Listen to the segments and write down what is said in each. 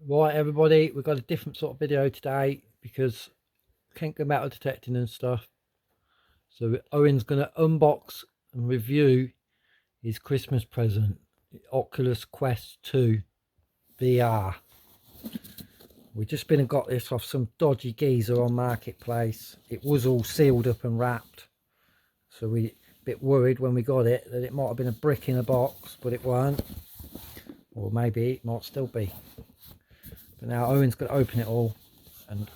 Right, everybody, we've got a different sort of video today because we can't go metal detecting and stuff. So Owen's going to unbox and review his Christmas present, the Oculus Quest 2 VR. We've just been and got this off some dodgy geezer on Marketplace. It was all sealed up and wrapped, so we a bit worried when we got it that it might have been a brick in a box, but it weren't. Or maybe it might still be. But now Owen's going to open it all and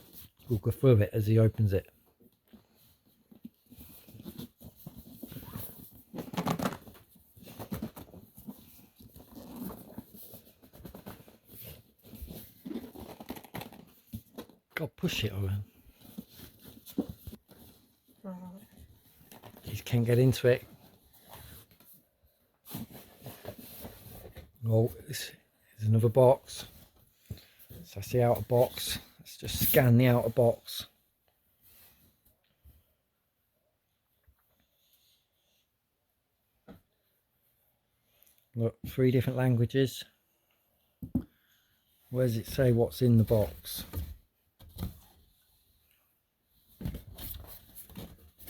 we'll go through it as he opens it. God, push it, Owen. He can't get into it. Oh, there's another box. So that's the outer box. Let's just scan the outer box. Look, 3 different languages. Where does it say what's in the box?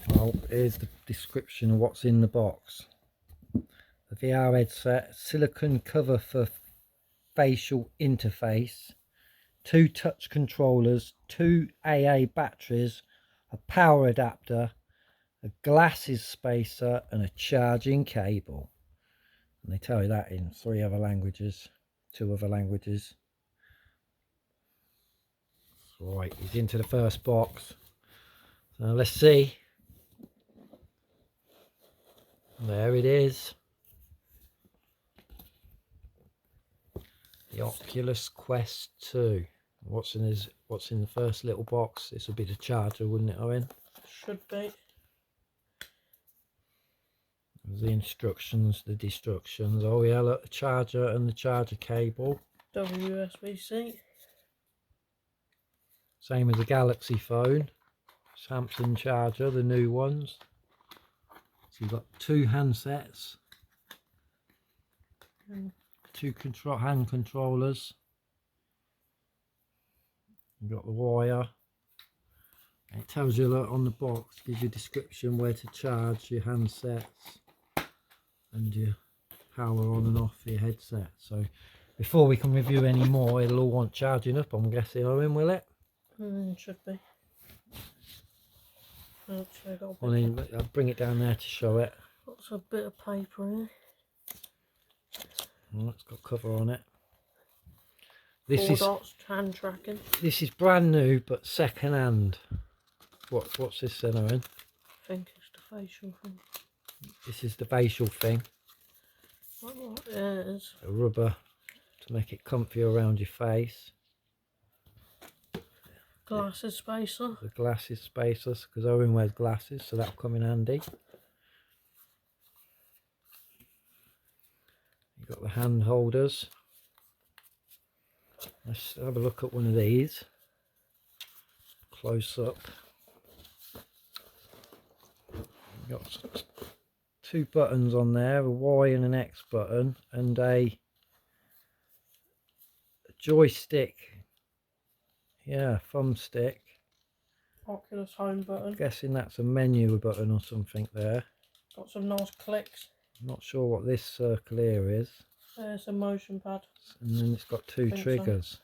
Well, here's the description of what's in the box. The VR headset, silicone cover for facial interface, 2 touch controllers, 2 AA batteries, a power adapter, a glasses spacer and a charging cable. And they tell you that in 3 other languages, 2 other languages. Right, he's into the first box. So let's see. There it is. The Oculus Quest 2. What's in the first little box? This would be the charger, wouldn't it, Owen? Should be. There's the instructions, the destructions. Oh yeah, look, the charger and the charger cable. USB-C. Same as the Galaxy phone. Samsung charger, the new ones. So you've got 2 handsets. 2 hand controllers. You've got the wire. And it tells you, look, on the box, gives you a description where to charge your handsets and your power on and off your headset. So before we can review any more, it'll all want charging up, I'm guessing, Owen, will it? Should be. Actually, I'll bring it down there to show it. Got a bit of paper here. Oh, it's got cover on it. 4 dots, hand tracking. This is brand new but second hand. What's this then, Owen? I think it's the facial thing. This is the facial thing. What it is. A rubber to make it comfy around your face. Glasses spacer. The glasses spacers, because Owen wears glasses, so that'll come in handy. You've got the hand holders. Let's have a look at one of these. Close up. You've got 2 buttons on there, a Y and an X button, and a joystick. Yeah, thumbstick. Oculus home button. I'm guessing that's a menu button or something there. Got some nice clicks. I'm not sure what this circle here is. There's a motion pad. And then it's got 2 triggers.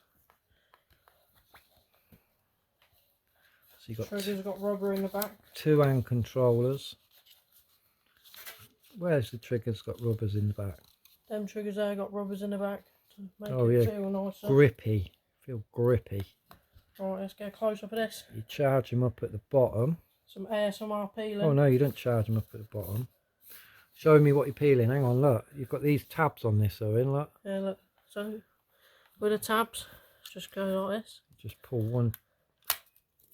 So you've got triggers got rubber in the back. 2 hand controllers. Where's the triggers got rubbers in the back? Them triggers there got rubbers in the back to make it feel nicer. Grippy. Feel grippy. Alright, let's get a close up of this. You charge them up at the bottom. Some ASMR peeling. Oh no, you don't charge them up at the bottom. Show me what you're peeling. Hang on, look. You've got these tabs on this, Owen, look. Yeah, look. So, with the tabs, just go like this. Just pull one.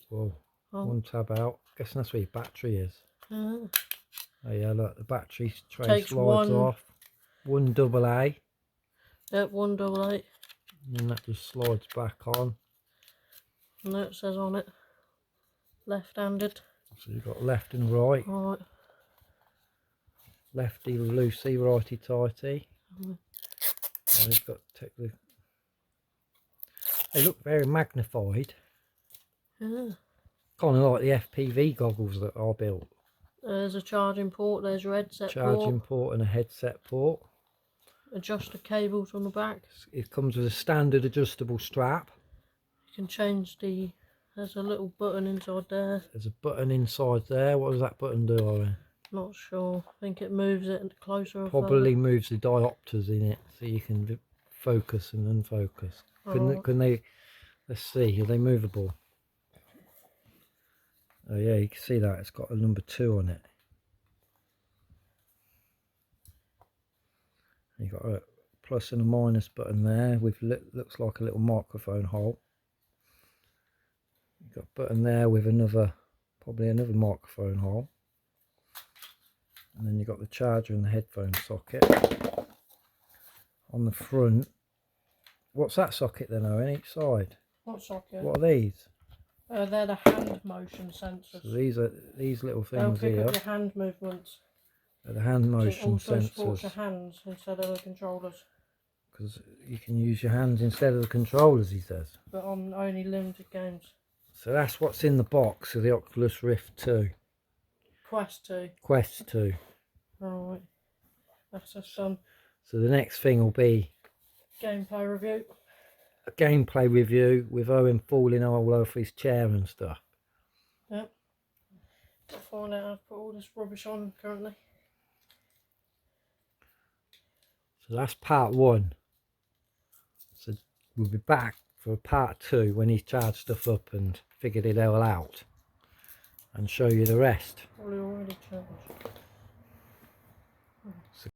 Whoa. One tab out. Guessing that's where your battery is. Oh yeah, look. The battery tray Takes slides off. 1 AA. Yep, 1 AA. And then that just slides back on. And there it says on it, left-handed. So you've got left and right. Right. Lefty loosey, righty tighty. And you've got They look very magnified. Yeah. Kind of like the FPV goggles that I built. There's a charging port, there's your headset Charging port. port and a headset port. Adjuster cables on the back. It comes with a standard adjustable strap. You can change the... There's a little button inside there. There's a button inside there. What does that button do, Owen? Not sure. I think it moves it closer or Probably further. moves the diopters in it so you can focus and unfocus. Can they, let's see, are they movable? Oh yeah, you can see that it's got a number 2 on it. You've got a plus and a minus button there with looks like a little microphone hole. You've got a button there with another, probably another microphone hole. And then you've got the charger and the headphone socket. On the front, what's that socket then, Owen, each side? What socket? What are these? They're the hand motion sensors. So these are these little They'll things pick here. up your hand movements. Are the hand So it motion also supports your sensors. hands instead of the controllers. Because you can use your hands instead of the controllers, he says. But on only limited games. So that's what's in the box of the Oculus Rift 2. Quest 2. Quest 2. Alright. That's just done. So the next thing will be Gameplay review. a gameplay review with Owen falling all over his chair and stuff. Yep. I'll find out how to put all this rubbish on currently. So that's part 1. So we'll be back for part 2 when he's charged stuff up and figured it all out. And show you the rest. Probably already changed.